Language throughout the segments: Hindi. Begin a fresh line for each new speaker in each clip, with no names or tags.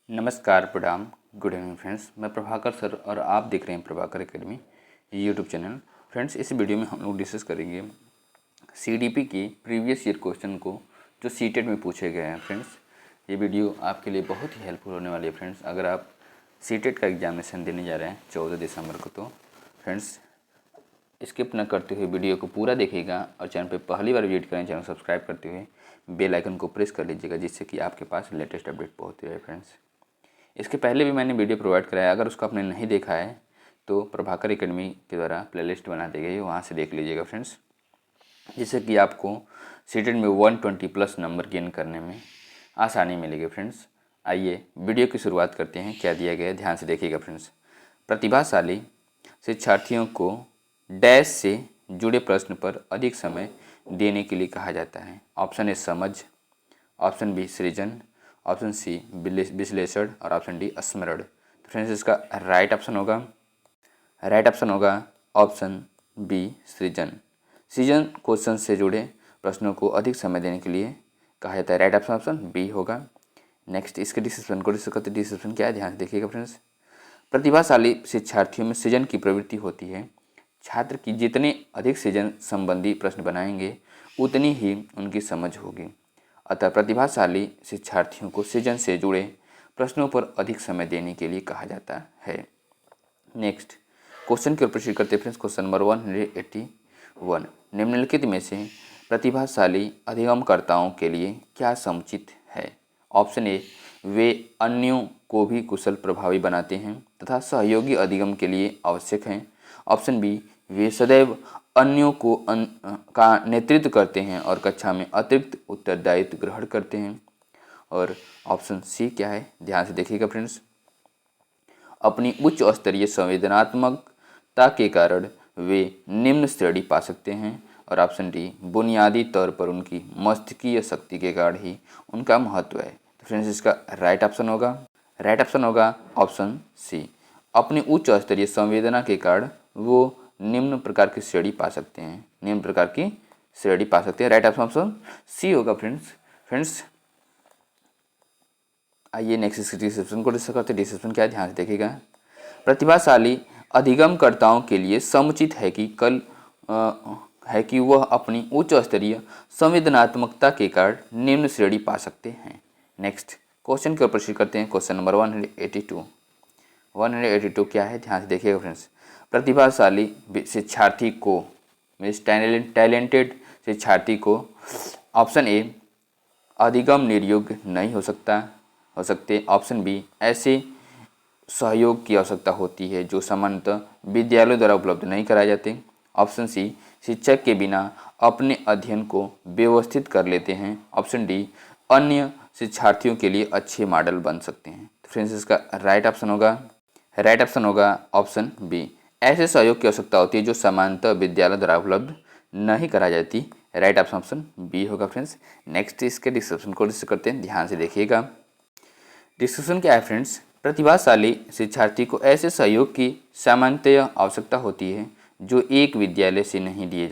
नमस्कार, प्रणाम, गुड इवनिंग फ्रेंड्स। मैं प्रभाकर सर और आप देख रहे हैं Prabhakar academy YouTube channel. Friends, इस वीडियो में हम लोग डिस्कस करेंगे सीडीपी की प्रीवियस ईयर क्वेश्चन को जो सीटेट में पूछे गए हैं। फ्रेंड्स, ये वीडियो आपके लिए बहुत ही हेल्पफुल होने वाली है। फ्रेंड्स, अगर आप सीटेट का एग्जामिनेशन देने जा रहे हैं 14 दिसंबर को, तो फ्रेंड्स स्किप न करते हुए वीडियो को पूरा देखिएगा और चैनल पर पहली बार विजिट करें, चैनल सब्सक्राइब करते हुए बेल आइकन को प्रेस कर लीजिएगा, जिससे कि आपके पास लेटेस्ट अपडेट पहुँचती रहे। फ्रेंड्स, इसके पहले भी मैंने वीडियो प्रोवाइड कराया, अगर उसको आपने नहीं देखा है तो प्रभाकर एकेडमी के द्वारा प्लेलिस्ट बना दी गई है, वहाँ से देख लीजिएगा फ्रेंड्स, जिससे कि आपको सीटेट में 120 प्लस नंबर गेन करने में आसानी मिलेगी। फ्रेंड्स, आइए वीडियो की शुरुआत करते हैं। क्या दिया गया है, ध्यान से देखिएगा फ्रेंड्स। प्रतिभाशाली शिक्षार्थियों को डैश से जुड़े प्रश्न पर अधिक समय देने के लिए कहा जाता है। ऑप्शन ए समझ, ऑप्शन बी सृजन, ऑप्शन सी विश्लेषण और ऑप्शन डी स्मरण। तो फ्रेंड्स, इसका राइट ऑप्शन होगा ऑप्शन बी सृजन। सृजन क्वेश्चन से जुड़े प्रश्नों को अधिक समय देने के लिए कहा जाता है। राइट ऑप्शन बी होगा। नेक्स्ट, इसके डिस्क्रिप्शन को डिस्कस करते हैं। डिस्क्रिप्शन क्या है, ध्यान से देखिएगा फ्रेंड्स। प्रतिभाशाली शिक्षार्थियों में सृजन की प्रवृत्ति होती है। छात्र की जितने अधिक सृजन संबंधी प्रश्न बनाएंगे उतनी ही उनकी समझ होगी। अतः प्रतिभाशाली शिक्षार्थियों को सृजन से जुड़े प्रश्नों पर अधिक समय देने के लिए कहा जाता है। नेक्स्ट, क्वेश्चन की ओर प्रोसीड करते हैं फ्रेंड्स। क्वेश्चन नंबर 181, निम्नलिखित में से प्रतिभाशाली अधिगमकर्ताओं के लिए क्या समुचित है। ऑप्शन ए, वे अन्यों को भी कुशल प्रभावी बनाते हैं तथा सहयोगी अधिगम के लिए आवश्यक हैं। ऑप्शन बी, वे सदैव अन्यों को का नेतृत्व करते हैं और कक्षा में अतिरिक्त उत्तरदायित्व ग्रहण करते हैं। और ऑप्शन सी क्या है, ध्यान से देखिएगा फ्रेंड्स, अपनी उच्च स्तरीय संवेदनात्मकता के कारण वे निम्न श्रेणी पा सकते हैं। और ऑप्शन डी, बुनियादी तौर पर उनकी मस्तिष्कीय शक्ति के कारण ही उनका महत्व है। तो फ्रेंड्स, इसका राइट ऑप्शन होगा ऑप्शन सी, अपनी उच्च स्तरीय संवेदना के कारण वो निम्न प्रकार की श्रेणी पा सकते हैं। राइट ऑप्शन सी होगा फ्रेंड्स। आइए नेक्स्ट डिस्क्रिप्शन को डिस्कस करते हैं। डिस्क्रिप्शन क्या है, ध्यान से देखिएगा। प्रतिभाशाली अधिगमकर्ताओं के लिए समुचित है कि वह अपनी उच्च स्तरीय संवेदनात्मकता के कारण निम्न श्रेणी पा सकते हैं। नेक्स्ट, क्वेश्चन की ओर प्रोसीड करते हैं। क्वेश्चन नंबर 182 क्या है, ध्यान से देखिएगा फ्रेंड्स। प्रतिभाशाली शिक्षार्थी को, मीन्स टैलेंटेड शिक्षार्थी को, ऑप्शन ए, अधिगम निर्योग्य नहीं हो सकते। ऑप्शन बी, ऐसे सहयोग की आवश्यकता होती है जो सामान्यतः विद्यालयों द्वारा उपलब्ध नहीं कराए जाते। ऑप्शन सी, शिक्षक के बिना अपने अध्ययन को व्यवस्थित कर लेते हैं। ऑप्शन डी, अन्य शिक्षार्थियों के लिए अच्छे मॉडल बन सकते हैं। तो फ्रेंड्स, इसका राइट ऑप्शन होगा ऑप्शन बी, ऐसे सहयोग की आवश्यकता होती है जो सामान्यतः विद्यालय द्वारा उपलब्ध नहीं कराई जाती। राइट ऑप्शन बी होगा फ्रेंड्स। नेक्स्ट, इसके डिस्क्रिप्शन को डिस्कस करते हैं, ध्यान से देखिएगा। डिस्कशन क्या है फ्रेंड्स, प्रतिभाशाली शिक्षार्थी को ऐसे सहयोग की सामान्यतः आवश्यकता होती है जो एक विद्यालय से नहीं दिए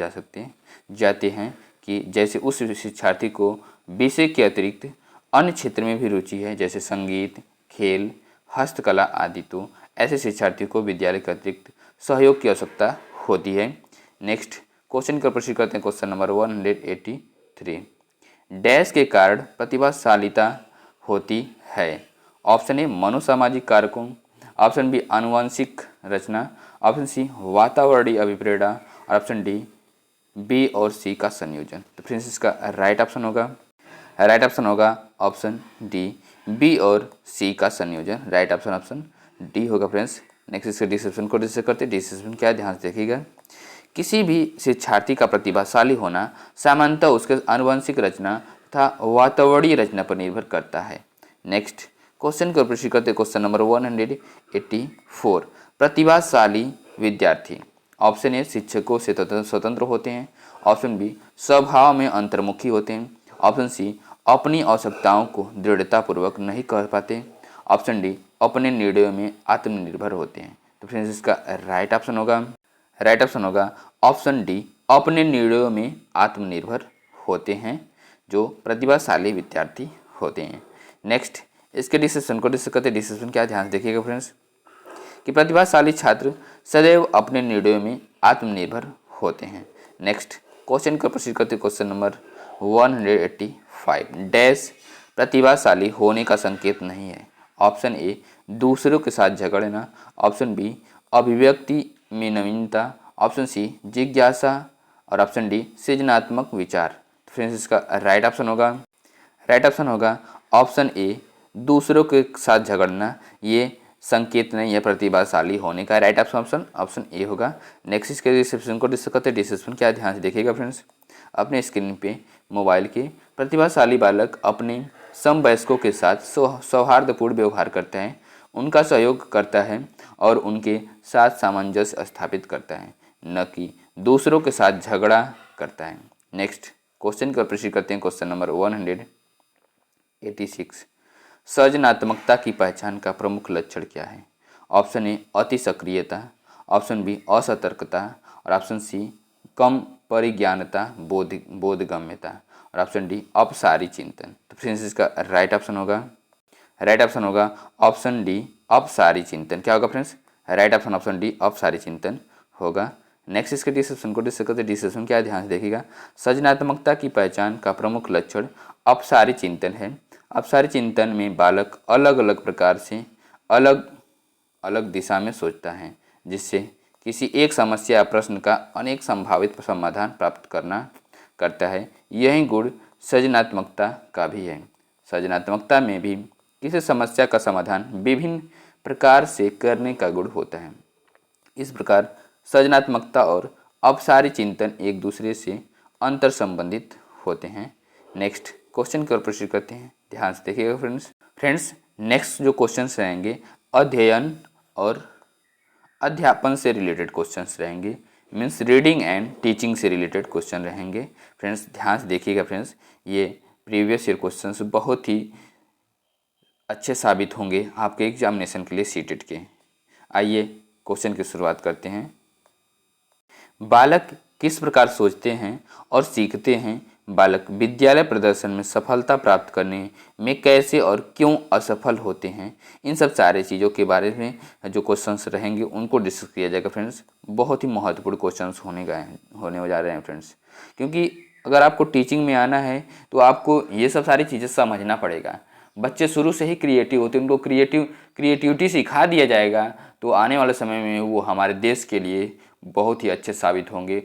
जाते हैं कि जैसे उस शिक्षार्थी को विषय के अतिरिक्त अन्य क्षेत्र में भी रुचि है, जैसे संगीत, खेल, हस्तकला आदि। तो ऐसे शिक्षार्थी को विद्यालय के अतिरिक्त सहयोग की आवश्यकता होती है। नेक्स्ट, क्वेश्चन का प्रोसीड करते हैं। क्वेश्चन नंबर 183, डैश के कारण प्रतिभाशालिता होती है। ऑप्शन ए, मनोसामाजिक कारकों, ऑप्शन बी, आनुवंशिक रचना, ऑप्शन सी, वातावरणीय अभिप्रेरणा, और ऑप्शन डी, बी और सी का संयोजन। तो फ्रेंड्स, इसका राइट ऑप्शन होगा ऑप्शन डी, बी और सी का संयोजन। राइट ऑप्शन डी होगा फ्रेंड्स। नेक्स्ट, इसके डिस्क्रिप्शन को डिस्कस करते हैं। डिस्क्रिप्शन क्या है, ध्यान से देखिएगा। किसी भी शिक्षार्थी का प्रतिभाशाली होना सामान्यतः उसके आनुवंशिक रचना तथा वातावरणीय रचना पर निर्भर करता है। नेक्स्ट, क्वेश्चन को प्रोसीड करते हैं। क्वेश्चन नंबर 184, प्रतिभाशाली विद्यार्थी, ऑप्शन ए, शिक्षकों से स्वतंत्र होते हैं। ऑप्शन बी, स्वभाव में अंतर्मुखी होते हैं। ऑप्शन सी, अपनी आवश्यकताओं को दृढ़तापूर्वक नहीं कर पाते। ऑप्शन डी, अपने निर्णयों में आत्मनिर्भर होते हैं। तो फ्रेंड्स, इसका राइट ऑप्शन होगा ऑप्शन डी, अपने निर्णयों में आत्मनिर्भर होते हैं जो प्रतिभाशाली विद्यार्थी होते हैं। नेक्स्ट, इसके डिस्क्रिप्शन को डिस्कस करते। डिस्क्रिप्शन क्या, ध्यान से देखिएगा फ्रेंड्स कि प्रतिभाशाली छात्र सदैव अपने निर्णयों में आत्मनिर्भर होते हैं। नेक्स्ट क्वेश्चन का प्रोसीड करते। क्वेश्चन नंबर 185 डैश प्रतिभाशाली होने का संकेत नहीं है। ऑप्शन ए दूसरों के साथ झगड़ना, ऑप्शन बी अभिव्यक्ति में नवीनता, ऑप्शन सी जिज्ञासा और ऑप्शन डी सृजनात्मक विचार। तो फ्रेंड्स इसका राइट ऑप्शन होगा ऑप्शन ए दूसरों के साथ झगड़ना। ये संकेत नहीं है प्रतिभाशाली होने का। राइट ऑप्शन ए होगा। नेक्स्ट इसके डिस्क्रिप्शन को डिस्कस करते। डिस्क्रिप्शन क्या, ध्यान से देखिएगा फ्रेंड्स। अपने स्क्रीन पे मोबाइल के प्रतिभाशाली बालक अपने समवयस्कों के साथ सौहार्दपूर्ण व्यवहार करता है, उनका सहयोग करता है और उनके साथ सामंजस्य स्थापित करता है, न कि दूसरों के साथ झगड़ा करता है। नेक्स्ट क्वेश्चन का प्रोसीड करते हैं। क्वेश्चन नंबर 186 सृजनात्मकता की पहचान का प्रमुख लक्षण क्या है। ऑप्शन ए अति सक्रियता, ऑप्शन बी असतर्कता और ऑप्शन सी कम परिज्ञानता बोधगम्यता और ऑप्शन डी अपसारी चिंतन। तो फ्रेंड्स इसका राइट ऑप्शन होगा ऑप्शन डी अपसारी चिंतन। क्या होगा फ्रेंड्स, राइट ऑप्शन डी अपसारी चिंतन होगा। नेक्स्ट इसके डिस्क्रिप्शन को डिस्कस करते। डिस्क्रिप्शन क्या, ध्यान से देखिएगा। सृजनात्मकता की पहचान का प्रमुख लक्षण अपसारी चिंतन है। अपसारी चिंतन में बालक अलग अलग प्रकार से अलग अलग दिशा में सोचता है, जिससे किसी एक समस्या या प्रश्न का अनेक संभावित समाधान प्राप्त करता है। यही गुण सृजनात्मकता का भी है। सृजनात्मकता में भी किसी समस्या का समाधान विभिन्न प्रकार से करने का गुण होता है। इस प्रकार सृजनात्मकता और अपसारी चिंतन एक दूसरे से अंतर संबंधित होते हैं। नेक्स्ट क्वेश्चन की ओर प्रोसीड करते हैं। ध्यान से देखिएगा फ्रेंड्स नेक्स्ट जो क्वेश्चंस रहेंगे अध्ययन और अध्यापन से रिलेटेड क्वेश्चंस रहेंगे, मीन्स रीडिंग एंड टीचिंग से रिलेटेड क्वेश्चन रहेंगे। फ्रेंड्स ध्यान से देखिएगा फ्रेंड्स, ये प्रीवियस ईयर क्वेश्चंस बहुत ही अच्छे साबित होंगे आपके एग्जामिनेशन के लिए सीटेट के। आइए क्वेश्चन की शुरुआत करते हैं। बालक किस प्रकार सोचते हैं और सीखते हैं। बालक विद्यालय प्रदर्शन में सफलता प्राप्त करने में कैसे और क्यों असफल होते हैं। इन सब सारे चीज़ों के बारे में जो क्वेश्चंस रहेंगे उनको डिस्कस किया जाएगा फ्रेंड्स। बहुत ही महत्वपूर्ण क्वेश्चंस होने जा रहे हैं फ्रेंड्स, क्योंकि अगर आपको टीचिंग में आना है तो आपको ये सब सारी चीज़ें समझना पड़ेगा। बच्चे शुरू से ही क्रिएटिव होते हैं, उनको क्रिएटिविटी सिखा दिया जाएगा तो आने वाले समय में वो हमारे देश के लिए बहुत ही अच्छे साबित होंगे,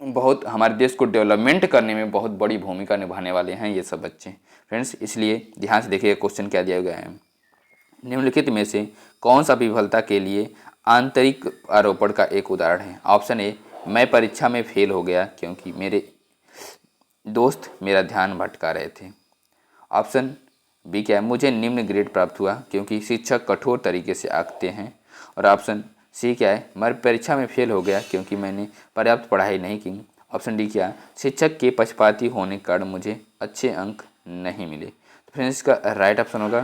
बहुत हमारे देश को डेवलपमेंट करने में बहुत बड़ी भूमिका निभाने वाले हैं ये सब बच्चे। फ्रेंड्स इसलिए ध्यान से देखिए क्वेश्चन क्या दिया गया है। निम्नलिखित में से कौन सा विफलता के लिए आंतरिक आरोपण का एक उदाहरण है। ऑप्शन ए मैं परीक्षा में फेल हो गया क्योंकि मेरे दोस्त मेरा ध्यान भटका रहे थे। ऑप्शन बी क्या है, मुझे निम्न ग्रेड प्राप्त हुआ क्योंकि शिक्षक कठोर तरीके से आंकते हैं। और ऑप्शन सी क्या है, मैं परीक्षा में फेल हो गया क्योंकि मैंने पर्याप्त पढ़ाई नहीं की। ऑप्शन डी क्या, शिक्षक के पक्षपाती होने के कारण मुझे अच्छे अंक नहीं मिले। तो फ्रेंड्स इसका राइट ऑप्शन होगा।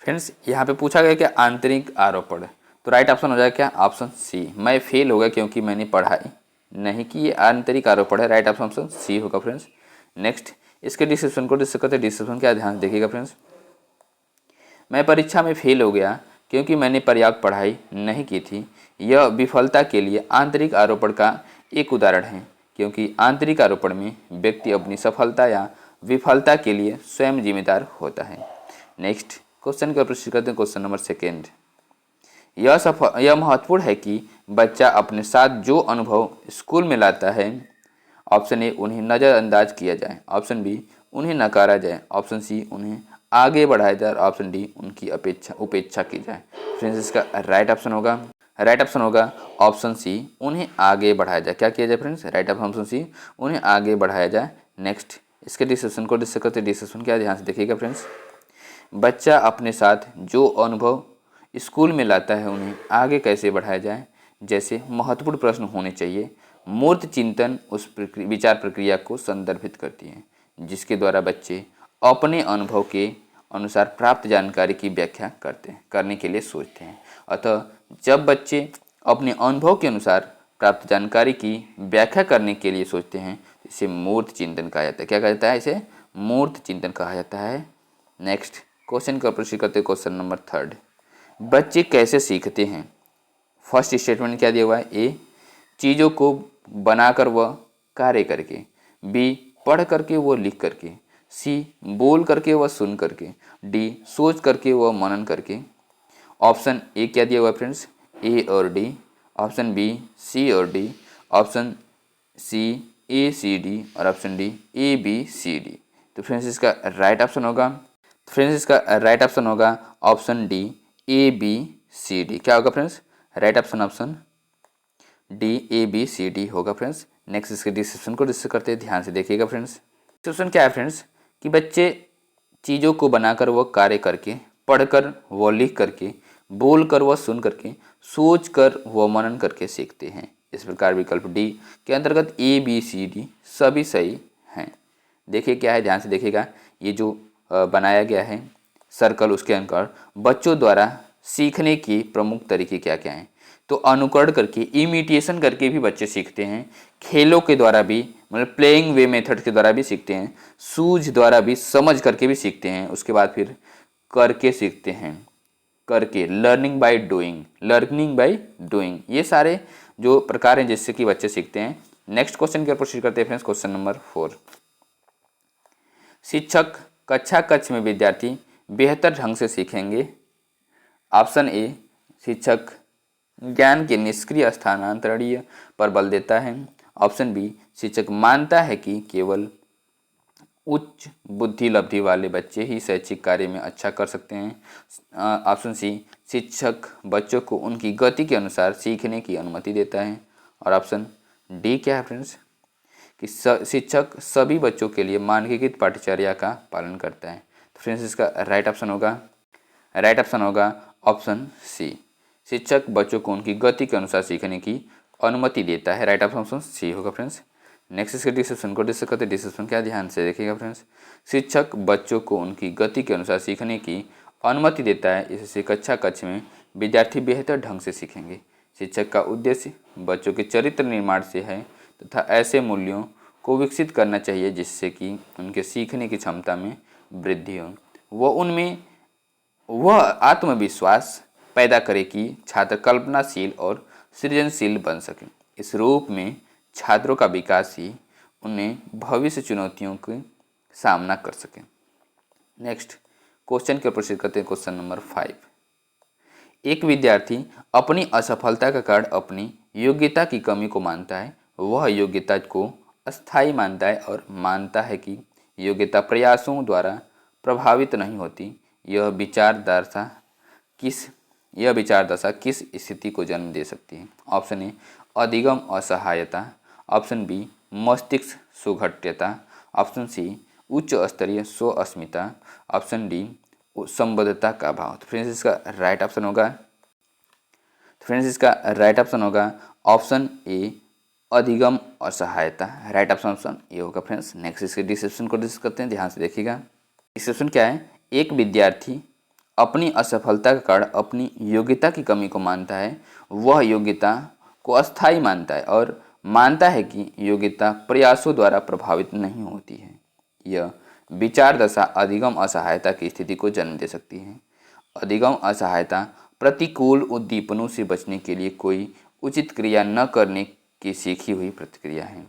फ्रेंड्स यहाँ पे पूछा गया कि आंतरिक आरोपण, तो राइट ऑप्शन हो जाएगा क्या, ऑप्शन सी मैं फेल हो गया क्योंकि मैंने पढ़ाई नहीं की। ये आंतरिक आरोपण है, राइट ऑप्शन सी होगा फ्रेंड्स। नेक्स्ट इसके डिस्क्रिप्शन को डिस्कस करते। डिस्क्रिप्शन क्या, ध्यान देखिएगा फ्रेंड्स। मैं परीक्षा में फेल हो गया क्योंकि मैंने पर्याप्त पढ़ाई नहीं की थी। यह विफलता के लिए आंतरिक आरोपण का एक उदाहरण है, क्योंकि आंतरिक आरोपण में व्यक्ति अपनी सफलता या विफलता के लिए स्वयं जिम्मेदार होता है। नेक्स्ट क्वेश्चन का प्रश्न करते हैं। क्वेश्चन नंबर 2 यह महत्वपूर्ण है कि बच्चा अपने साथ जो अनुभव स्कूल में लाता है, ऑप्शन ए उन्हें नज़रअंदाज किया जाए, ऑप्शन बी उन्हें नकारा जाए, ऑप्शन सी उन्हें आगे बढ़ाया जाए और ऑप्शन डी उनकी उपेक्षा की जाए। फ्रेंड्स इसका राइट ऑप्शन होगा ऑप्शन सी उन्हें आगे बढ़ाया जाए। क्या किया जाए फ्रेंड्स, राइट ऑप्शन सी उन्हें आगे बढ़ाया जाए। नेक्स्ट इसके डिस्कशन को डिस्कस करते। डिस्कशन क्या, ध्यान से देखिएगा फ्रेंड्स। बच्चा अपने साथ जो अनुभव स्कूल में लाता है उन्हें आगे कैसे बढ़ाया जाए जैसे महत्वपूर्ण प्रश्न होने चाहिए। मूर्त चिंतन उस विचार प्रक्रिया को संदर्भित करती है जिसके द्वारा बच्चे अपने अनुभव के अनुसार प्राप्त जानकारी की व्याख्या करने के लिए सोचते हैं। अतः जब बच्चे अपने अनुभव के अनुसार प्राप्त जानकारी की व्याख्या करने के लिए सोचते हैं इसे मूर्त चिंतन कहा जाता है। क्या कहा जाता है, इसे मूर्त चिंतन कहा जाता है। नेक्स्ट क्वेश्चन का प्रोसीड करते हैं। क्वेश्चन नंबर 3, बच्चे कैसे सीखते हैं? फर्स्ट स्टेटमेंट क्या दिया हुआ है? ए, चीज़ों को बनाकर व कार्य करके। बी, पढ़ करके व लिख करके। सी, बोल करके व सुन करके। डी, सोच करके व मनन करके। ऑप्शन ए क्या दिया हुआ है फ्रेंड्स? ए और डी। ऑप्शन बी सी और डी। Option C A C D और option D A B C D. तो फ्रेंड्स इसका राइट ऑप्शन होगा option D A B C D. क्या होगा friends? Right option D A B C D होगा फ्रेंड्स। नेक्स्ट इसके डिस्क्रिप्शन को डिस्कस करते हैं, ध्यान से देखिएगा फ्रेंड्स। डिस्क्रिप्शन क्या है फ्रेंड्स? कि बच्चे चीज़ों को बनाकर व कार्य करके, पढ़कर व लिख करके, बोल कर व सुन करके, सोच कर व मनन करके सीखते हैं। इस प्रकार विकल्प डी के अंतर्गत ए बी सी डी सभी सही हैं। देखिए क्या है, ध्यान से देखिएगा। ये जो बनाया गया है सर्कल, उसके अनुसार बच्चों द्वारा सीखने के प्रमुख तरीके क्या क्या हैं? तो अनुकरण करके, इमिटेशन करके भी बच्चे सीखते हैं। खेलों के द्वारा भी, मतलब प्लेइंग वे मेथड के द्वारा भी सीखते हैं। सूझ द्वारा भी, समझ करके भी सीखते हैं। उसके बाद फिर करके सीखते हैं, करके, लर्निंग बाय डूइंग। ये सारे जो प्रकार हैं जिससे कि बच्चे सीखते हैं। नेक्स्ट क्वेश्चन की ओर प्रोसीड करते हैं फ्रेंड्स। क्वेश्चन नंबर 4, शिक्षक कक्षा में विद्यार्थी बेहतर ढंग से सीखेंगे। ऑप्शन ए, शिक्षक ज्ञान के निष्क्रिय स्थानांतरणीय पर बल देता है। ऑप्शन बी, शिक्षक मानता है कि केवल उच्च बुद्धि लब्धि वाले बच्चे ही शैक्षिक कार्य में अच्छा कर सकते हैं। ऑप्शन सी, शिक्षक बच्चों को उनकी गति के अनुसार सीखने की अनुमति देता है। और ऑप्शन डी क्या है फ्रेंड्स? कि शिक्षक सभी बच्चों के लिए मानकीकृत पाठ्यचर्या का पालन करता है। तो फ्रेंड्स इसका राइट ऑप्शन होगा ऑप्शन सी, शिक्षक बच्चों को उनकी गति के अनुसार सीखने की अनुमति देता है। राइट ऑप्शन सी होगा फ्रेंड्स। नेक्स्ट इसके डिस्क्रिप्शन को डिस्कस करते हैं। डिस्क्रिप्शन क्या, ध्यान से देखिएगा फ्रेंड्स। शिक्षक बच्चों को उनकी गति के अनुसार सीखने की अनुमति देता है, इससे कक्षा में विद्यार्थी बेहतर ढंग से सीखेंगे। शिक्षक का उद्देश्य बच्चों के चरित्र निर्माण से है तथा ऐसे मूल्यों को विकसित करना चाहिए जिससे कि उनके सीखने की क्षमता में वृद्धि हो, वह आत्मविश्वास पैदा करे कि छात्र कल्पनाशील और सृजनशील बन सके। इस रूप में छात्रों का विकास ही उन्हें भविष्य चुनौतियों का सामना कर सके। नेक्स्ट क्वेश्चन के प्रोसीड करते हैं। क्वेश्चन नंबर 5, एक विद्यार्थी अपनी असफलता का कारण अपनी योग्यता की कमी को मानता है। वह योग्यता को अस्थायी मानता है और मानता है कि योग्यता प्रयासों द्वारा प्रभावित नहीं होती। यह विचार दशा किस स्थिति को जन्म दे सकती है? ऑप्शन ए, अधिगम असहायता। ऑप्शन बी, मस्तिष्क सुघट्यता। ऑप्शन सी, उच्च स्तरीय स्व अस्मिता। ऑप्शन डी, संबद्धता का अभाव। तो फ्रेंड्स इसका राइट ऑप्शन होगा ऑप्शन ए, अधिगम असहायता। राइट ऑप्शन ये होगा फ्रेंड्स। नेक्स्ट इसके डिस्क्रिप्शन को डिस्कस करते हैं, ध्यान से देखिएगा। डिस्क्रिप्शन क्या है? एक विद्यार्थी अपनी असफलता का कारण अपनी योग्यता की कमी को मानता है। वह योग्यता को अस्थायी मानता है और मानता है कि योग्यता प्रयासों द्वारा प्रभावित नहीं होती है। यह विचार दशा अधिगम असहायता की स्थिति को जन्म दे सकती है। अधिगम असहायता प्रतिकूल उद्दीपनों से बचने के लिए कोई उचित क्रिया न करने की सीखी हुई प्रतिक्रिया है।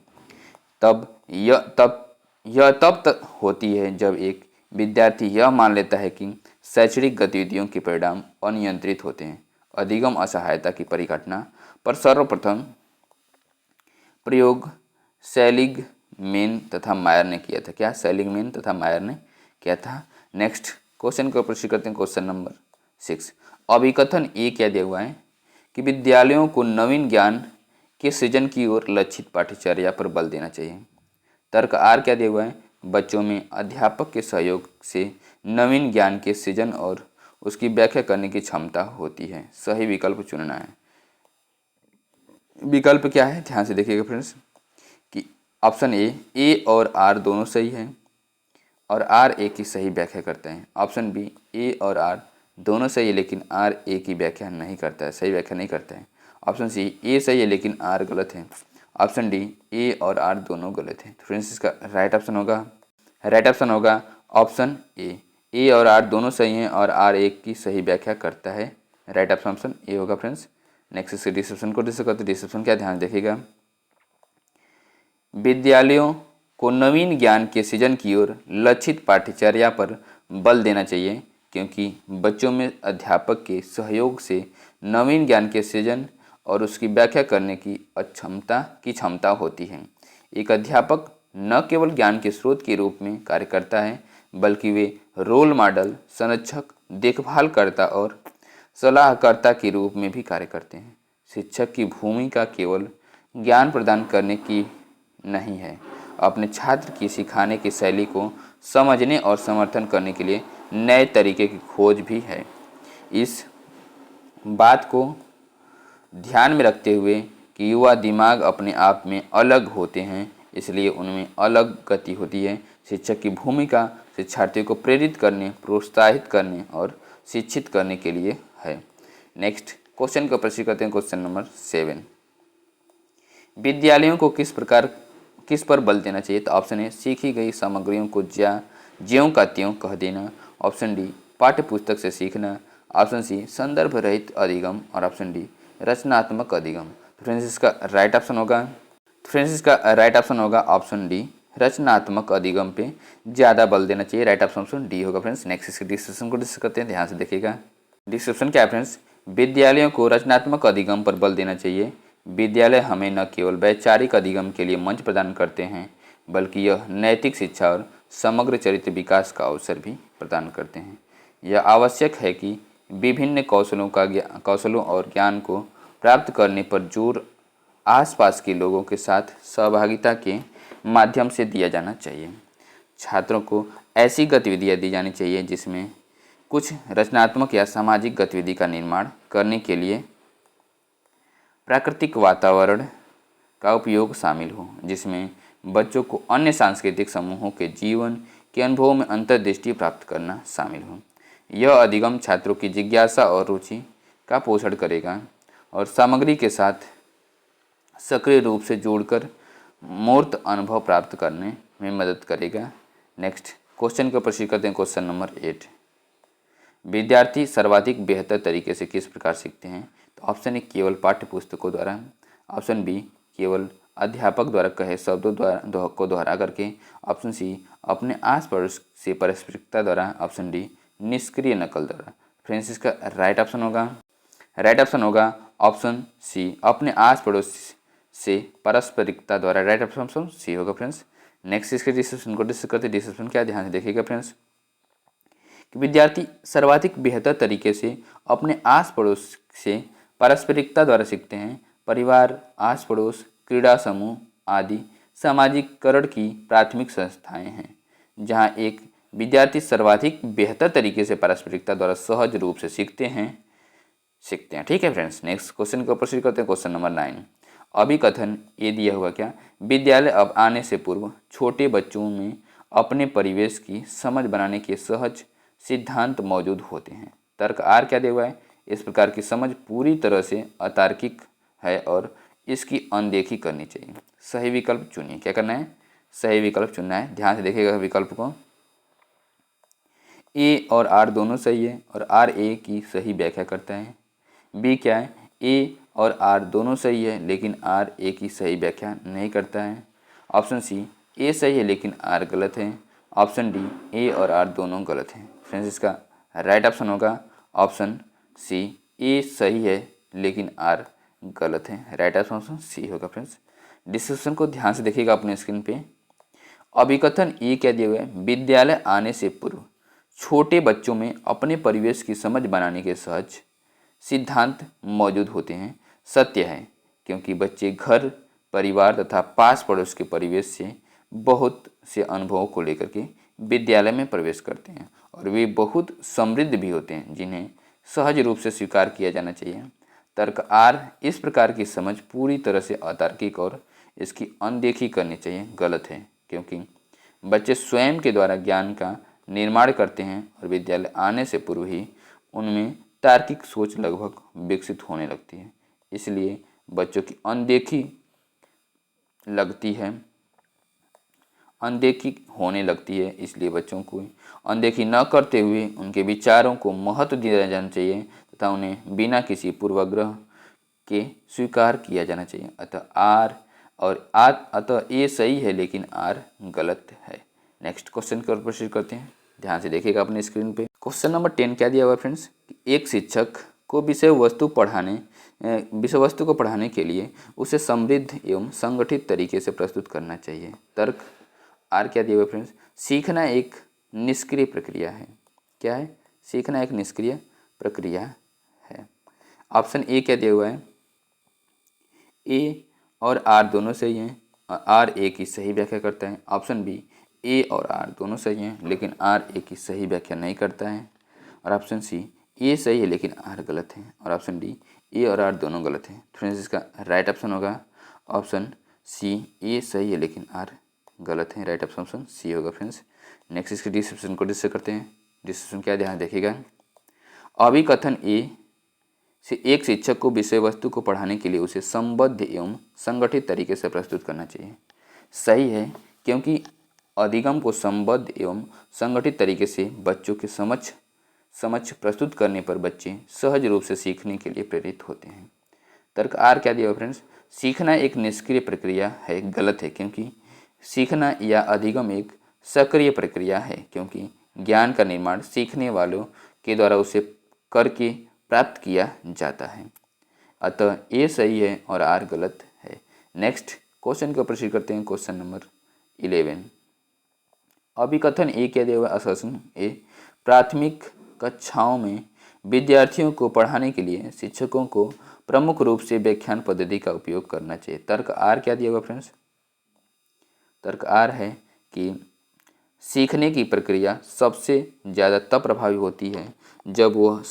यह तब तक होती है जब एक विद्यार्थी यह मान लेता है कि शैक्षणिक गतिविधियों के परिणाम अनियंत्रित होते हैं। अधिगम असहायता की परिघटना पर सर्वप्रथम प्रयोग सेलिगमेन तथा मायर ने किया था। क्या? सेलिगमेन तथा मायर ने किया था। नेक्स्ट क्वेश्चन को प्रोसीड करते हैं। क्वेश्चन नंबर 6, अभिकथन ए क्या दिया हुआ है? कि विद्यालयों को नवीन ज्ञान के सृजन की ओर लक्षित पाठ्यचर्या पर बल देना चाहिए। तर्क आर क्या दिया हुआ है? बच्चों में अध्यापक के सहयोग से नवीन ज्ञान के सृजन और उसकी व्याख्या करने की क्षमता होती है। सही विकल्प चुनना है। विकल्प क्या है? ध्यान से देखिएगा फ्रेंड्स कि ऑप्शन ए और आर दोनों सही है और आर ए की सही व्याख्या करते हैं। ऑप्शन बी, ए और आर दोनों सही है लेकिन आर ए की व्याख्या नहीं करता है, सही व्याख्या नहीं करता है। ऑप्शन सी, ए सही है लेकिन आर गलत है। ऑप्शन डी, ए और आर दोनों गलत है। फ्रेंड्स इसका राइट ऑप्शन होगा राइट ऑप्शन होगा ऑप्शन ए और आर दोनों सही हैं और आर एक की सही व्याख्या करता है। राइट ऑप्शन ए होगा फ्रेंड्स। नेक्स्ट इसके डिस्क्रिप्शन को डिस्कस करते हैं। डिस्क्रिप्शन क्या ध्यान देखिएगा। विद्यालयों को नवीन ज्ञान के सृजन की ओर लक्षित पाठ्यचर्या पर बल देना चाहिए क्योंकि बच्चों में अध्यापक के सहयोग से नवीन ज्ञान के सृजन और उसकी व्याख्या करने की क्षमता होती है। एक अध्यापक न केवल ज्ञान के स्रोत के रूप में कार्य करता है बल्कि वे रोल मॉडल, संरक्षक, देखभालकर्ता और सलाहकर्ता के रूप में भी कार्य करते हैं। शिक्षक की भूमिका केवल ज्ञान प्रदान करने की नहीं है, अपने छात्र की सिखाने की शैली को समझने और समर्थन करने के लिए नए तरीके की खोज भी है। इस बात को ध्यान में रखते हुए कि युवा दिमाग अपने आप में अलग होते हैं, इसलिए उनमें अलग गति होती है। शिक्षक की भूमिका शिक्षार्थियों को प्रेरित करने, प्रोत्साहित करने और शिक्षित करने के लिए है। नेक्स्ट क्वेश्चन को प्रश्न करते हैं। क्वेश्चन नंबर 7, विद्यालयों को किस पर बल देना चाहिए? तो ऑप्शन ए सीखी गई सामग्रियों को ज्यों का त्यों कह देना, ऑप्शन डी पाठ्य पुस्तक से सीखना, ऑप्शन सी संदर्भ रहित अधिगम और ऑप्शन डी रचनात्मक अधिगम। तो फ्रेंड्स इसका राइट ऑप्शन होगा ऑप्शन डी रचनात्मक अधिगम पे ज़्यादा बल देना चाहिए। राइट ऑप्शन डी होगा फ्रेंड्स। नेक्स्ट इसके डिस्क्रिप्शन को डिस्कस करते हैं, ध्यान से देखिएगा। डिस्क्रिप्शन क्या है फ्रेंड्स? विद्यालयों को रचनात्मक अधिगम पर बल देना चाहिए। विद्यालय हमें न केवल वैचारिक अधिगम के लिए मंच प्रदान करते हैं बल्कि यह नैतिक शिक्षा और समग्र चरित्र विकास का अवसर भी प्रदान करते हैं। यह आवश्यक है कि विभिन्न कौशलों और ज्ञान को प्राप्त करने पर जोर आसपास के लोगों के साथ सहभागिता के माध्यम से दिया जाना चाहिए। छात्रों को ऐसी गतिविधियाँ दी जानी चाहिए जिसमें कुछ रचनात्मक या सामाजिक गतिविधि का निर्माण करने के लिए प्राकृतिक वातावरण का उपयोग शामिल हो, जिसमें बच्चों को अन्य सांस्कृतिक समूहों के जीवन के अनुभवों में अंतर्दृष्टि प्राप्त करना शामिल हो। यह अधिगम छात्रों की जिज्ञासा और रुचि का पोषण करेगा और सामग्री के साथ सक्रिय रूप से जोड़कर मूर्त अनुभव प्राप्त करने में मदद करेगा। नेक्स्ट क्वेश्चन को प्रश्न करते हैं। क्वेश्चन नंबर 8, विद्यार्थी सर्वाधिक बेहतर तरीके से किस प्रकार सीखते हैं? तो ऑप्शन ए केवल पाठ्य पुस्तकों द्वारा, ऑप्शन बी केवल अध्यापक द्वारा कहे शब्दों को दोहरा करके, ऑप्शन सी अपने आस पड़ोस से पारस्परिकता द्वारा, ऑप्शन डी निष्क्रिय नकल द्वारा। फ्रेंड्स इसका राइट ऑप्शन होगा ऑप्शन सी अपने आस पड़ोस से पारस्परिकता द्वारा। राइट ऑप्शन सी होगा फ्रेंड्स। नेक्स्ट इसके डिस्क्रिप्शन को डिस्कस करते हैं। डिस्क्रिप्शन क्या ध्यान से देखिएगा फ्रेंड्स कि विद्यार्थी सर्वाधिक बेहतर तरीके से अपने आस पड़ोस से पारस्परिकता द्वारा सीखते हैं। परिवार, आस पड़ोस, क्रीड़ा समूह आदि सामाजिककरण की प्राथमिक संस्थाएं हैं जहां एक विद्यार्थी सर्वाधिक बेहतर तरीके से पारस्परिकता द्वारा सहज रूप से सीखते हैं। ठीक है फ्रेंड्स। नेक्स्ट क्वेश्चन को प्रश्न करते हैं। क्वेश्चन नंबर 9, अभिकथन ये दिया हुआ क्या? विद्यालय अब आने से पूर्व छोटे बच्चों में अपने परिवेश की समझ बनाने के सहज सिद्धांत मौजूद होते हैं। तर्क आर क्या दिया हुआ है? इस प्रकार की समझ पूरी तरह से अतार्किक है और इसकी अनदेखी करनी चाहिए। सही विकल्प चुनिए। क्या करना है? सही विकल्प चुनना है। ध्यान से देखिएगा विकल्प को। ए और आर दोनों सही है और आर ए की सही व्याख्या करता है। बी क्या है? ए और आर दोनों सही है लेकिन आर ए की सही व्याख्या नहीं करता है। ऑप्शन सी ए सही है लेकिन आर गलत है। ऑप्शन डी ए और आर दोनों गलत हैं। फ्रेंड्स इसका राइट ऑप्शन होगा ऑप्शन सी ए सही है लेकिन आर गलत है। राइट ऑप्शन सी होगा फ्रेंड्स। डिस्क्रिप्शन को ध्यान से देखिएगा अपने स्क्रीन पे। अभिकथन ये क्या दिया हुआ है? विद्यालय आने से पूर्व छोटे बच्चों में अपने परिवेश की समझ बनाने के सहज सिद्धांत मौजूद होते हैं। सत्य है क्योंकि बच्चे घर, परिवार तथा पास पड़ोस के परिवेश से बहुत से अनुभवों को लेकर के विद्यालय में प्रवेश करते हैं और वे बहुत समृद्ध भी होते हैं जिन्हें सहज रूप से स्वीकार किया जाना चाहिए। तर्क आर इस प्रकार की समझ पूरी तरह से अतार्किक और इसकी अनदेखी करनी चाहिए गलत है क्योंकि बच्चे स्वयं के द्वारा ज्ञान का निर्माण करते हैं और विद्यालय आने से पूर्व ही उनमें तार्किक सोच लगभग विकसित होने लगती है। इसलिए बच्चों की अनदेखी लगती है अनदेखी होने लगती है, इसलिए बच्चों को अनदेखी न करते हुए उनके विचारों को महत्व दिया जाना चाहिए तथा उन्हें बिना किसी पूर्वाग्रह के स्वीकार किया जाना चाहिए। अतः ए सही है लेकिन आर गलत है। नेक्स्ट क्वेश्चन की ओर प्रोसीड करते हैं। ध्यान से देखिएगा अपने स्क्रीन पे। क्वेश्चन नंबर 10 क्या दिया हुआ है फ्रेंड्स? एक शिक्षक को विषय वस्तु को पढ़ाने के लिए उसे समृद्ध एवं संगठित तरीके से प्रस्तुत करना चाहिए। तर्क आर क्या दिया हुआ है फ्रेंड्स? सीखना एक निष्क्रिय प्रक्रिया है। क्या है? सीखना एक निष्क्रिय प्रक्रिया है। ऑप्शन ए क्या दिया हुआ है? ए और आर दोनों सही हैं, आर ए की सही व्याख्या करता है। ऑप्शन बी ए और आर दोनों सही हैं लेकिन आर ए की सही व्याख्या नहीं करता है। और ऑप्शन सी ए सही है लेकिन आर गलत है। और ऑप्शन डी ए और आर दोनों गलत हैं। फ्रेंड्स इसका राइट ऑप्शन होगा ऑप्शन सी, ए सही है लेकिन आर गलत है। राइट ऑप्शन सी होगा फ्रेंड्स। नेक्स्ट इसके डिस्क्रिप्शन को डिस्कस करते हैं। डिस्क्रिप्शन क्या, ध्यान देखिएगा। अभिकथन ए से एक शिक्षक को विषय वस्तु को पढ़ाने के लिए उसे संबद्ध एवं संगठित तरीके से प्रस्तुत करना चाहिए। सही है, क्योंकि अधिगम को संबद्ध एवं संगठित तरीके से बच्चों के समक्ष प्रस्तुत करने पर बच्चे सहज रूप से सीखने के लिए प्रेरित होते हैं। तर्क आर क्या दिया फ्रेंड्स? सीखना एक निष्क्रिय प्रक्रिया है। गलत है, क्योंकि सीखना या अधिगम एक सक्रिय प्रक्रिया है, क्योंकि ज्ञान का निर्माण सीखने वालों के द्वारा उसे करके प्राप्त किया जाता है। अतः ए सही है और आर गलत है। नेक्स्ट क्वेश्चन को प्रोसीड करते हैं। Question number 11। अभिकथन ए क्या दिया हुआ? असर्शन ए प्राथमिक कक्षाओं में विद्यार्थियों को पढ़ाने के लिए शिक्षकों को प्रमुख रूप से व्याख्यान पद्धति का उपयोग करना चाहिए। तर्क आर क्या दिया हुआ फ्रेंड्स? तर्क आर है कि सीखने की प्रक्रिया सबसे ज़्यादा तब प्रभावी होती है जब वह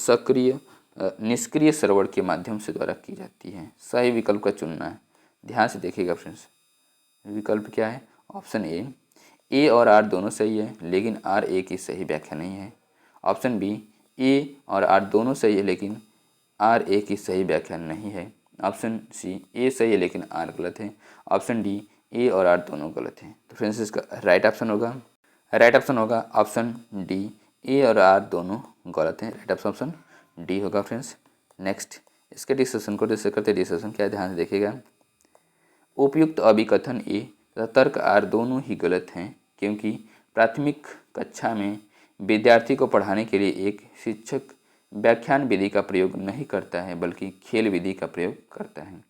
निष्क्रिय श्रवण के माध्यम से द्वारा की जाती है। सही विकल्प का चुनना है। ध्यान से देखिएगा फ्रेंड्स। विकल्प क्या है? ऑप्शन ए और आर दोनों सही है लेकिन आर ए की सही व्याख्या नहीं है। ऑप्शन बी ए और आर दोनों सही है लेकिन आर ए की सही व्याख्या नहीं है। ऑप्शन सी ए सही है लेकिन आर गलत है। ऑप्शन डी ए और आर दोनों गलत हैं। तो फ्रेंड्स इसका राइट ऑप्शन होगा ऑप्शन डी, ए और आर दोनों गलत हैं। राइट ऑप्शन डी होगा फ्रेंड्स। नेक्स्ट इसके डिस्कशन को डिस्कस करते हैं। डिस्कशन क्या है, ध्यान से देखिएगा। उपयुक्त अभिकथन ए तथा तर्क आर दोनों ही गलत हैं, क्योंकि प्राथमिक कक्षा में विद्यार्थी को पढ़ाने के लिए एक शिक्षक व्याख्यान विधि का प्रयोग नहीं करता है बल्कि खेल विधि का प्रयोग करता है।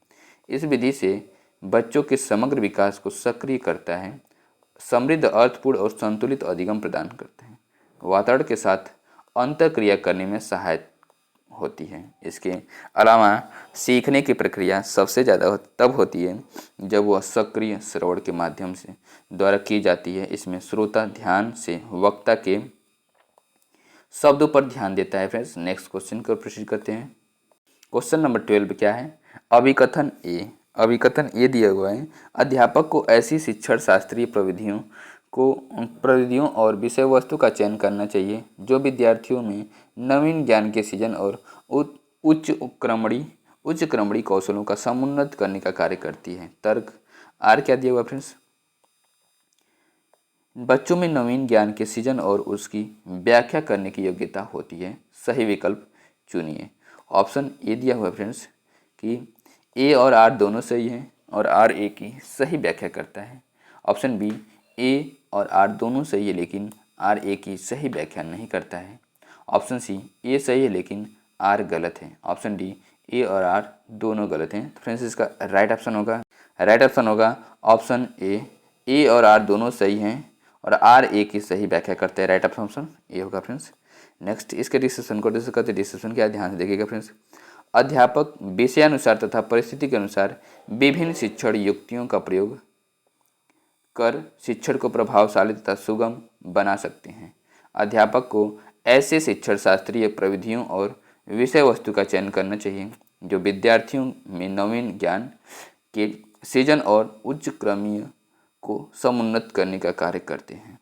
इस विधि से बच्चों के समग्र विकास को सक्रिय करता है, समृद्ध, अर्थपूर्ण और संतुलित अधिगम प्रदान करता है, वातावरण के साथ अंतःक्रिया करने में सहायक होती है। इसके अलावा सीखने की प्रक्रिया सबसे ज़्यादा तब होती है जब वह सक्रिय श्रवण के माध्यम से द्वारा की जाती है। इसमें श्रोता ध्यान से वक्ता के शब्दों पर ध्यान देता है। फ्रेंड्स नेक्स्ट क्वेश्चन को प्रोसीड करते हैं। क्वेश्चन नंबर 12 क्या है? अभिकथन ए दिया हुआ है। अध्यापक को ऐसी शिक्षण शास्त्रीय प्रविधियों और विषय वस्तु का चयन करना चाहिए जो विद्यार्थियों में नवीन ज्ञान के सृजन और उच्च क्रमणी कौशलों का समुन्नत करने का कार्य करती है। तर्क आर क्या दिया हुआ फ्रेंड्स? बच्चों में नवीन ज्ञान के सृजन और उसकी व्याख्या करने की योग्यता होती है। सही विकल्प चुनिए। ऑप्शन ए दिया हुआ फ्रेंड्स कि ए और आर दोनों सही हैं और आर ए की सही व्याख्या करता है। ऑप्शन बी ए और आर दोनों सही है लेकिन आर ए की सही व्याख्या नहीं करता है। ऑप्शन सी ए सही है लेकिन आर गलत है। ऑप्शन डी ए और आर दोनों गलत हैं। तो फ्रेंड्स इसका राइट ऑप्शन होगा ऑप्शन ए और आर दोनों सही हैं और आर ए की सही व्याख्या करते हैं। राइट ऑप्शन ए होगा फ्रेंड्स। नेक्स्ट इसके डिस्कशन को डिस्कस करते हैं। डिस्कशन क्या है, ध्यान से देखिएगा फ्रेंड्स। अध्यापक विषयानुसार तथा परिस्थिति के अनुसार विभिन्न शिक्षण युक्तियों का प्रयोग कर शिक्षण को प्रभावशाली तथा सुगम बना सकते हैं। अध्यापक को ऐसे शिक्षण शास्त्रीय प्रविधियों और विषय वस्तु का चयन करना चाहिए जो विद्यार्थियों में नवीन ज्ञान के सृजन और उच्च क्रमीय को समुन्नत करने का कार्य करते हैं,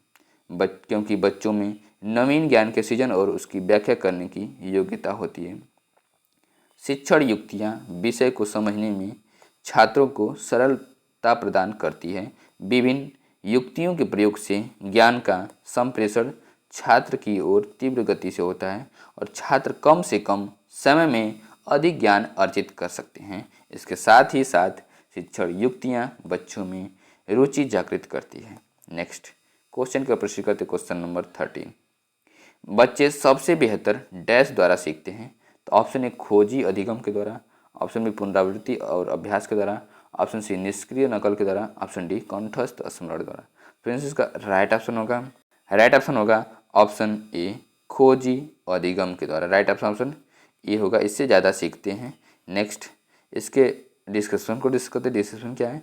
क्योंकि बच्चों में नवीन ज्ञान के सृजन और उसकी व्याख्या करने की योग्यता होती है। शिक्षण युक्तियाँ विषय को समझने में छात्रों को सरलता प्रदान करती है। विभिन्न युक्तियों के प्रयोग से ज्ञान का संप्रेषण छात्र की ओर तीव्र गति से होता है और छात्र कम से कम समय में अधिक ज्ञान अर्जित कर सकते हैं। इसके साथ ही साथ शिक्षण युक्तियाँ बच्चों में रुचि जागृत करती है। नेक्स्ट क्वेश्चन का प्रश्न करते क्वेश्चन नंबर 13। बच्चे सबसे बेहतर डैश द्वारा सीखते हैं। तो ऑप्शन ए खोजी अधिगम के द्वारा, ऑप्शन बी पुनरावृत्ति और अभ्यास के द्वारा, ऑप्शन सी निष्क्रिय नकल के द्वारा, ऑप्शन डी कंठस्थ स्मरण द्वारा। फ्रेंड्स इसका राइट ऑप्शन होगा ऑप्शन ए खोजी अधिगम के द्वारा। राइट ऑप्शन ये होगा, इससे ज़्यादा सीखते हैं। नेक्स्ट इसके डिस्कशन को डिस्कस करते। डिस्कशन क्या है?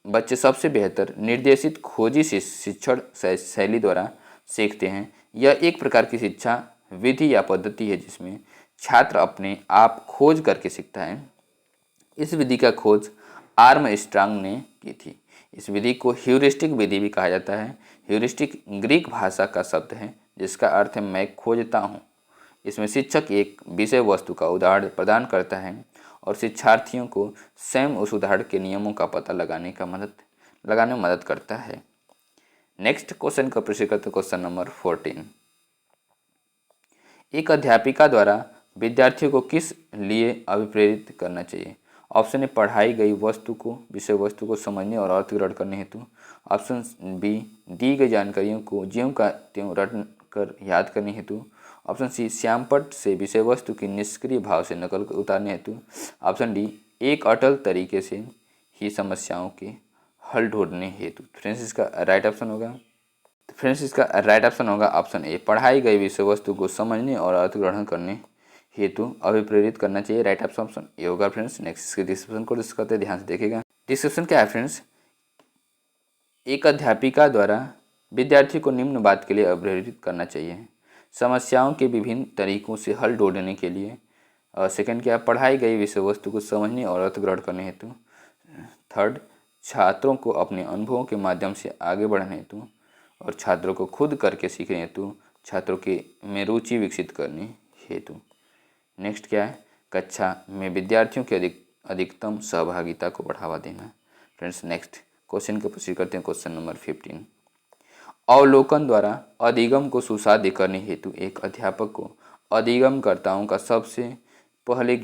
बच्चे सबसे बेहतर निर्देशित खोजी शिक्षण शैली द्वारा सीखते हैं। यह एक प्रकार की शिक्षा विधि या पद्धति है जिसमें छात्र अपने आप खोज करके सीखता है। इस विधि का खोज आर्मस्ट्रांग ने की थी। इस विधि को ह्यूरिस्टिक विधि भी कहा जाता है। ह्यूरिस्टिक ग्रीक भाषा का शब्द है जिसका अर्थ है मैं खोजता हूँ। इसमें शिक्षक एक विषय वस्तु का उदाहरण प्रदान करता है और शिक्षार्थियों को स्वयं उस उदाहरण के नियमों का पता लगाने में मदद करता है। नेक्स्ट क्वेश्चन का प्रश्न करते क्वेश्चन नंबर 14। एक अध्यापिका द्वारा विद्यार्थियों को किस लिए अभिप्रेरित करना चाहिए? ऑप्शन ए पढ़ाई गई विषय वस्तु को समझने और अर्थ ग्रहण करने हेतु, ऑप्शन बी दी गई जानकारियों को ज्यों का त्यों रट कर याद करने हेतु, ऑप्शन सी श्यामपट्ट से विषय वस्तु की निष्क्रिय भाव से नकल उतारने हेतु, ऑप्शन डी एक अटल तरीके से ही समस्याओं के हल ढूंढने हेतु। फ्रेंड्स इसका राइट ऑप्शन होगा ऑप्शन ए पढ़ाई गई विषय वस्तु को समझने और अर्थ ग्रहण करने हेतु अभिप्रेरित करना चाहिए। राइट ऑप्शन ये होगा। फ्रेंड्स नेक्स्ट इसके डिस्क्रिप्शन को डिस्कस करते ध्यान से देखिएगा। डिस्क्रिप्शन क्या है फ्रेंड्स? एक अध्यापिका द्वारा विद्यार्थी को निम्न बात के लिए अभिप्रेरित करना चाहिए: समस्याओं के विभिन्न तरीकों से हल ढूंढने के लिए। सेकंड क्या? पढ़ाई गई विषय वस्तु को समझने और अर्थ ग्रहण करने हेतु। थर्ड, छात्रों को अपने अनुभवों के माध्यम से आगे बढ़ने हेतु। और छात्रों को खुद करके सीखने हेतु, छात्रों के में रुचि विकसित करने हेतु। नेक्स्ट क्या है? कक्षा में विद्यार्थियों की अधिकतम सहभागिता को बढ़ावा देना। फ्रेंड्स नेक्स्ट क्वेश्चन का प्रश्न करते हैं क्वेश्चन नंबर 15। अवलोकन द्वारा अधिगम को सुसाध्य करने हेतु एक अध्यापक को अधिगमकर्ताओं का सबसे पहले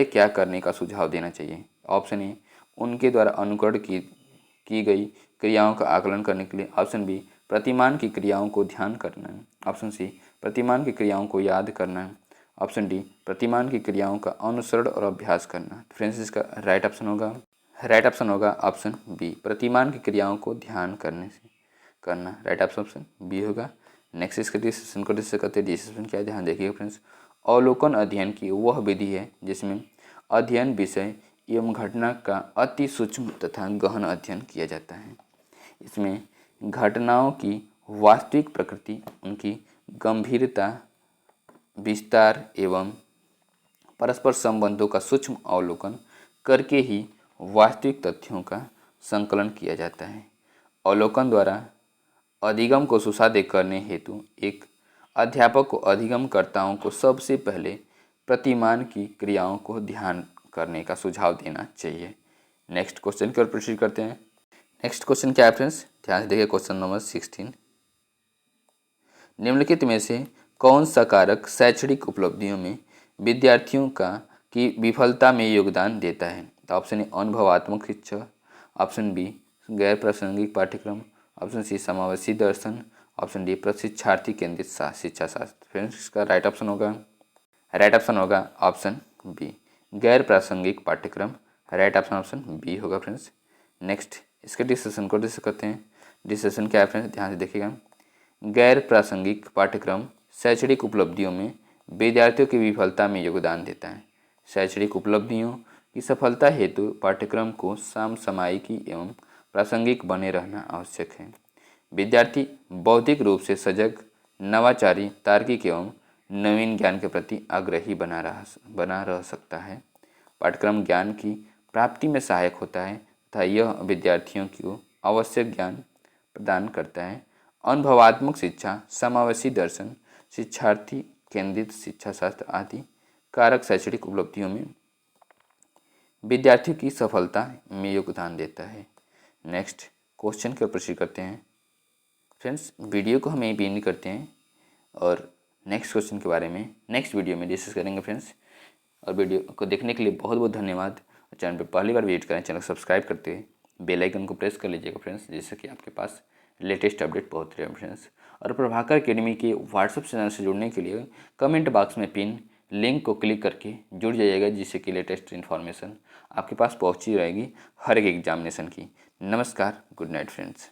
क्या करने का सुझाव देना चाहिए? ऑप्शन ए उनके द्वारा अनुकरण की गई क्रियाओं का आकलन करने के लिए, ऑप्शन बी प्रतिमान की क्रियाओं को ध्यान करना, ऑप्शन सी प्रतिमान की क्रियाओं को याद करना, ऑप्शन डी प्रतिमान की क्रियाओं का अनुसरण और अभ्यास करना। फ्रेंड्स इसका राइट ऑप्शन होगा ऑप्शन बी प्रतिमान की क्रियाओं को ध्यान करना। राइट ऑप्शन बी होगा। नेक्स्ट इसके डिस्कशन को डिस्कस करते हैं। डिस्कशन क्या है ध्यान देखिएगा फ्रेंड्स। अवलोकन अध्ययन की वह विधि है जिसमें अध्ययन विषय एवं घटना का अति सूक्ष्म तथा गहन अध्ययन किया जाता है। इसमें घटनाओं की वास्तविक प्रकृति, उनकी गंभीरता, विस्तार एवं परस्पर संबंधों का सूक्ष्म अवलोकन करके ही वास्तविक तथ्यों का संकलन किया जाता है। अवलोकन द्वारा अधिगम को सुसाध्य करने हेतु एक अध्यापक को अधिगमकर्ताओं को सबसे पहले प्रतिमान की क्रियाओं को ध्यान करने का सुझाव देना चाहिए। नेक्स्ट क्वेश्चन की ओर प्रोसीड करते हैं। नेक्स्ट क्वेश्चन क्या है फ्रेंड्स? ध्यान से देखिए क्वेश्चन नंबर 16। निम्नलिखित में से कौन सा कारक शैक्षणिक उपलब्धियों में विद्यार्थियों की विफलता में योगदान देता है? तो ऑप्शन ए अनुभवात्मक शिक्षा, ऑप्शन बी गैर प्रासंगिक पाठ्यक्रम, ऑप्शन सी समावेशी दर्शन, ऑप्शन डी प्रशिक्षार्थी केंद्रित शिक्षा शास्त्र। फ्रेंड्स इसका राइट ऑप्शन होगा ऑप्शन बी गैर प्रासंगिक पाठ्यक्रम। राइट ऑप्शन बी होगा फ्रेंड्स। नेक्स्ट इसके डिस्कशन को डिस्कस करते हैं। डिस्कशन क्या है फ्रेंड्स? ध्यान से देखिएगा। गैर प्रासंगिक पाठ्यक्रम शैक्षणिक उपलब्धियों में विद्यार्थियों की विफलता में योगदान देता है। शैक्षणिक उपलब्धियों की सफलता हेतु पाठ्यक्रम को समसामयिकी एवं प्रासंगिक बने रहना आवश्यक है। विद्यार्थी बौद्धिक रूप से सजग, नवाचारी, तार्किक एवं नवीन ज्ञान के प्रति आग्रही बना रह सकता है। पाठ्यक्रम ज्ञान की प्राप्ति में सहायक होता है तथा यह विद्यार्थियों को आवश्यक ज्ञान प्रदान करता है। अनुभवात्मक शिक्षा, समावेशी दर्शन, शिक्षार्थी केंद्रित शिक्षा शास्त्र आदि कारक शैक्षणिक उपलब्धियों में विद्यार्थियों की सफलता में योगदान देता है। नेक्स्ट क्वेश्चन की ओर प्रोसीड करते हैं। फ्रेंड्स, वीडियो को हम यहीं पे एंड करते हैं और नेक्स्ट क्वेश्चन के बारे में नेक्स्ट वीडियो में डिस्कस करेंगे फ्रेंड्स। और वीडियो को देखने के लिए बहुत बहुत धन्यवाद। चैनल पे पहली बार विजिट करें, चैनल को सब्सक्राइब करते हैं, बेल आइकन को प्रेस कर लीजिएगा फ्रेंड्स, जिससे कि आपके पास लेटेस्ट अपडेट पहुँच रहे हैं फ्रेंड्स। और प्रभाकर एकेडमी के व्हाट्सएप चैनल से जुड़ने के लिए कमेंट बॉक्स में पिन लिंक को क्लिक करके जुड़ जाइएगा, जिससे कि लेटेस्ट इन्फॉर्मेशन आपके पास पहुँची रहेगी हर एक एग्जामिनेशन की। नमस्कार, गुड नाइट फ्रेंड्स।